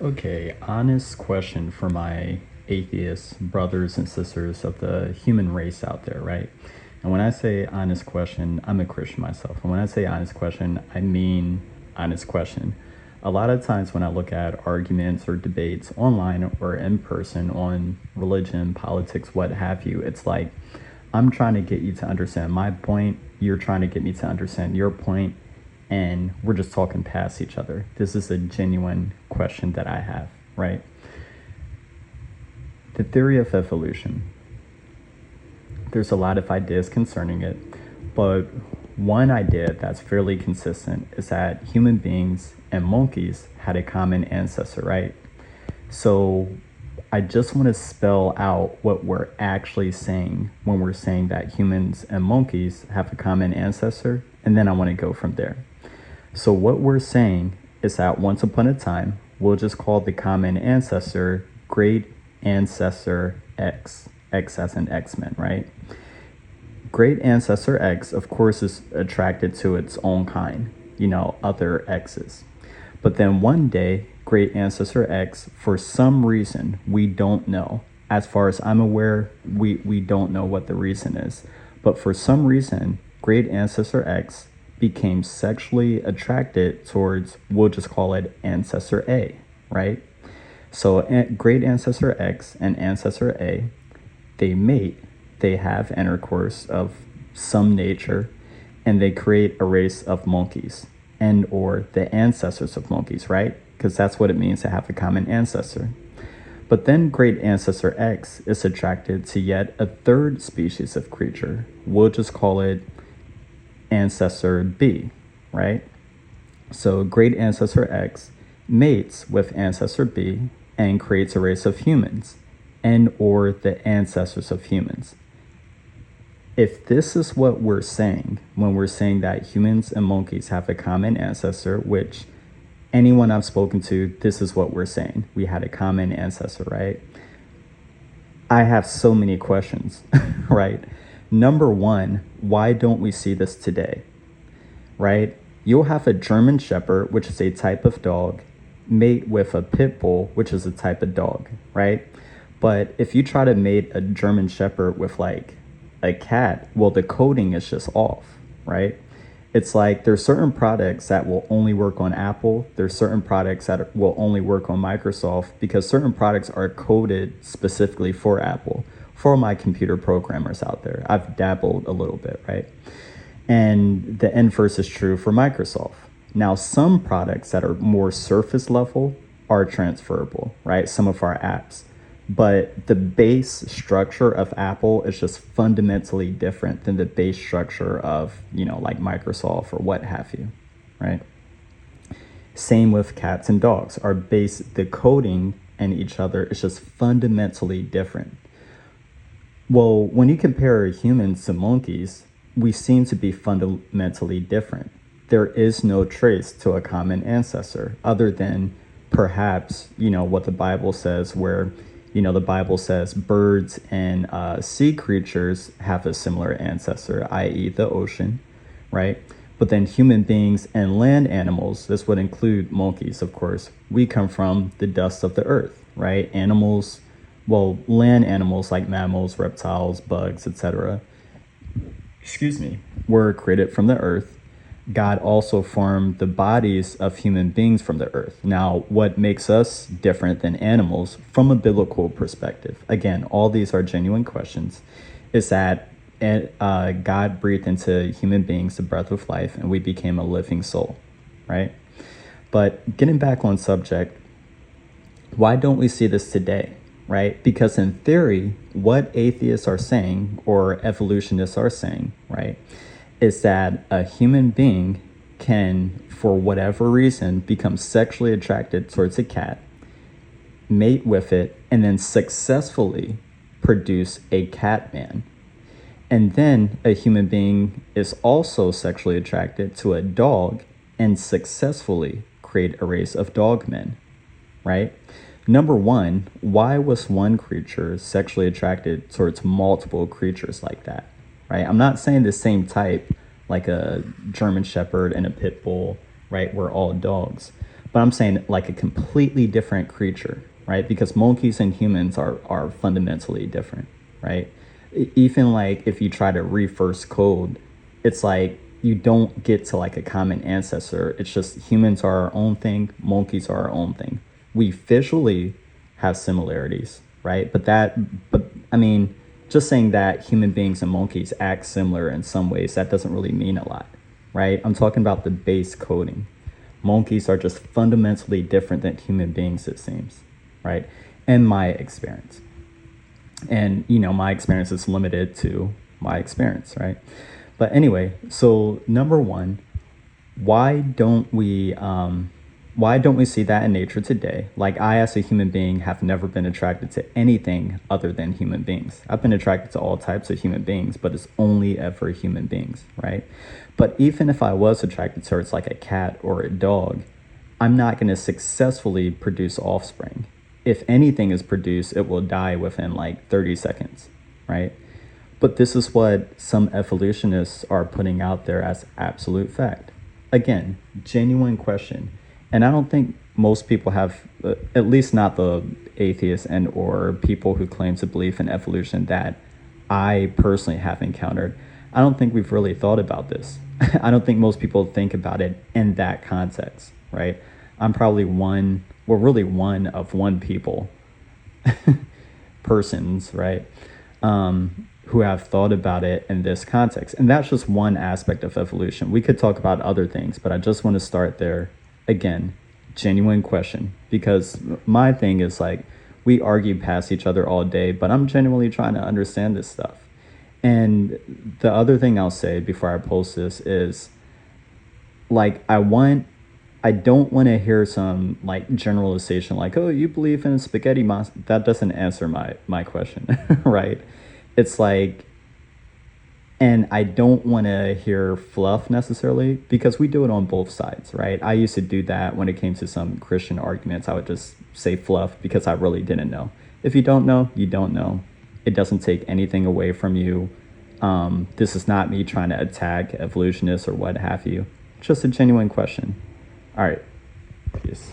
Okay, honest question for my atheist brothers and sisters of the human race out there, right? And when I say honest question, I'm a Christian myself. And when I say honest question, I mean honest question. A lot of times when I look at arguments or debates online or in person on religion, politics, what have you, it's like I'm trying to get you to understand my point, you're trying to get me to understand your point, and we're just talking past each other. This is a genuine question that I have, right? The theory of evolution. There's a lot of ideas concerning it, but one idea that's fairly consistent is that human beings and monkeys had a common ancestor, right? So I just want to spell out what we're actually saying when we're saying that humans and monkeys have a common ancestor, and then I want to go from there. So what we're saying is that once upon a time, we'll just call the common ancestor great ancestor X, X as in X-Men, right? Great ancestor X, of course, is attracted to its own kind, other X's. But then one day, great ancestor X, for some reason, we don't know. As far as I'm aware, we don't know what the reason is. But for some reason, great ancestor X became sexually attracted towards, we'll just call it ancestor A, right? So great ancestor X and ancestor A, they mate, they have intercourse of some nature, and they create a race of monkeys and or the ancestors of monkeys, right? Because that's what it means to have a common ancestor. But then great ancestor X is attracted to yet a third species of creature. We'll just call it ancestor B, right? So great ancestor X mates with ancestor B and creates a race of humans and or the ancestors of humans. If this is what we're saying when we're saying that humans and monkeys have a common ancestor, which anyone I've spoken to, this is what we're saying. We had a common ancestor, right? I have so many questions, right? Number one, why don't we see this today, right? You'll have a German Shepherd, which is a type of dog, mate with a pit bull, which is a type of dog, right? But if you try to mate a German Shepherd with like a cat, well, the coding is just off, right? It's like there's certain products that will only work on Apple. There's certain products that will only work on Microsoft because certain products are coded specifically for Apple. For my computer programmers out there, I've dabbled a little bit, right? And the inverse is true for Microsoft. Now, some products that are more surface level are transferable, right? Some of our apps. But the base structure of Apple is just fundamentally different than the base structure of, like Microsoft or what have you, right? Same with cats and dogs. Our base, the coding and each other is just fundamentally different. Well, when you compare humans to monkeys, we seem to be fundamentally different. There is no trace to a common ancestor other than perhaps, what the Bible says, where, the Bible says birds and sea creatures have a similar ancestor, i.e. the ocean, right? But then human beings and land animals, this would include monkeys, of course, we come from the dust of the earth, right? Animals, well, land animals like mammals, reptiles, bugs, etc., were created from the earth. God also formed the bodies of human beings from the earth. Now, what makes us different than animals from a biblical perspective, again, all these are genuine questions, is that God breathed into human beings the breath of life and we became a living soul, right? But getting back on subject, why don't we see this today, right? Because in theory, what atheists are saying or evolutionists are saying, right, is that a human being can, for whatever reason, become sexually attracted towards a cat, mate with it, and then successfully produce a cat man. And then a human being is also sexually attracted to a dog and successfully create a race of dog men, right? Number one, why was one creature sexually attracted towards multiple creatures like that? Right? I'm not saying the same type, like a German Shepherd and a pit bull, right? We're all dogs. but I'm saying like a completely different creature, right? Because monkeys and humans are fundamentally different, right? Even like if you try to reverse code, it's like you don't get to like a common ancestor. It's just humans are our own thing, monkeys are our own thing. We visually have similarities, right? But I mean, just saying that human beings and monkeys act similar in some ways, that doesn't really mean a lot, right? I'm talking about the base coding. Monkeys are just fundamentally different than human beings, it seems, right? In my experience. And, my experience is limited to my experience, right? But anyway, so number one, why don't we see that in nature today? Like, I as a human being have never been attracted to anything other than human beings. I've been attracted to all types of human beings, but it's only ever human beings, right? But even if I was attracted towards like a cat or a dog, I'm not going to successfully produce offspring. If anything is produced, it will die within like 30 seconds, right? But this is what some evolutionists are putting out there as absolute fact. Again, genuine question. And I don't think most people have, at least not the atheists and or people who claim to believe in evolution that I personally have encountered. I don't think we've really thought about this. I don't think most people think about it in that context, right? I'm probably one of one people, persons, right? Who have thought about it in this context. And that's just one aspect of evolution. We could talk about other things, but I just want to start there. Again, genuine question, because my thing is like, we argue past each other all day, but I'm genuinely trying to understand this stuff. And the other thing I'll say before I post this is like, I don't want to hear some like generalization like, oh, you believe in a spaghetti monster. That doesn't answer my question, right? It's like, and I don't want to hear fluff necessarily, because we do it on both sides, right? I used to do that when it came to some Christian arguments. I would just say fluff because I really didn't know. If you don't know, you don't know. It doesn't take anything away from you. This is not me trying to attack evolutionists or what have you. Just a genuine question. All right. Peace.